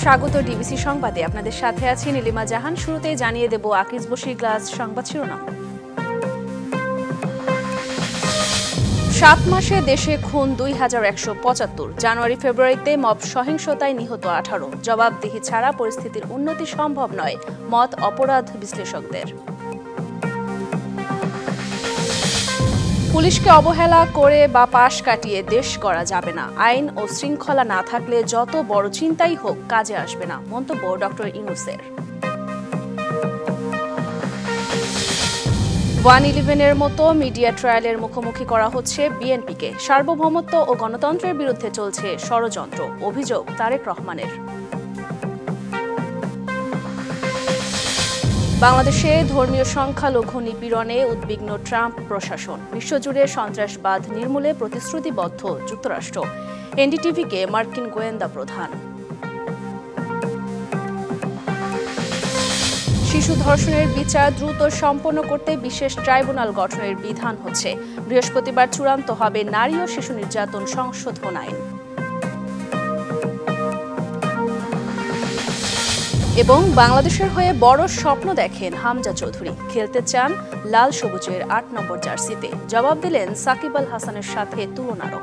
স্বাগত ডিবিসি সংবাদে। আপনাদের সাথে আছি নীলিমা জাহান। শুরুতেই জানিয়ে দেব আকিজ বশির গ্লাস সংবাদ শিরোনাম। 7 মাসে দেশে খুন 2175। জানুয়ারি ফেব্রুয়ারিতে মব সহিংসতায় নিহত 18। জবাবদিহি ছাড়া পরিস্থিতির উন্নতি সম্ভব নয়, মত অপরাধ বিশ্লেষকদের। পুলিশকে অবহেলা করে বা পাশ কাটিয়ে দেশ গড়া যাবে না। আইন ও শৃঙ্খলা না থাকলে যত বড় চিন্তাই হোক কাজে আসবে না, মন্তব্য ডক্টর ইউনূসের। 111-এর মতো মিডিয়া ট্রায়ালের মুখোমুখি করা হচ্ছে বিএনপিকে। সার্বভৌমত্ব ও গণতন্ত্রের বিরুদ্ধে চলছে ষড়যন্ত্র, অভিযোগ তারেক রহমানের। বাংলাদেশে ধর্মীয় সংখ্যালঘু নিপীড়নে উদ্বিগ্ন ট্রাম্প প্রশাসন। বিশ্বজুড়ে সন্ত্রাসবাদ নির্মূলে প্রতিশ্রুতিবদ্ধ যুক্তরাষ্ট্র। এনডিটিভিকে মার্কিন গোয়েন্দা প্রধান। শিশু ধর্ষণের বিচার দ্রুত সম্পন্ন করতে বিশেষ ট্রাইব্যুনাল গঠনের বিধান হচ্ছে। বৃহস্পতিবার চূড়ান্ত হবে নারী ও শিশু নির্যাতন সংশোধন আইন। এবং বাংলাদেশের হয়ে বড় স্বপ্ন দেখেন হামজা চৌধুরী। খেলতে চান লাল সবুজের 8 নম্বর জার্সিতে। জবাব দিলেন সাকিব আল হাসানের সাথে তুলনারও।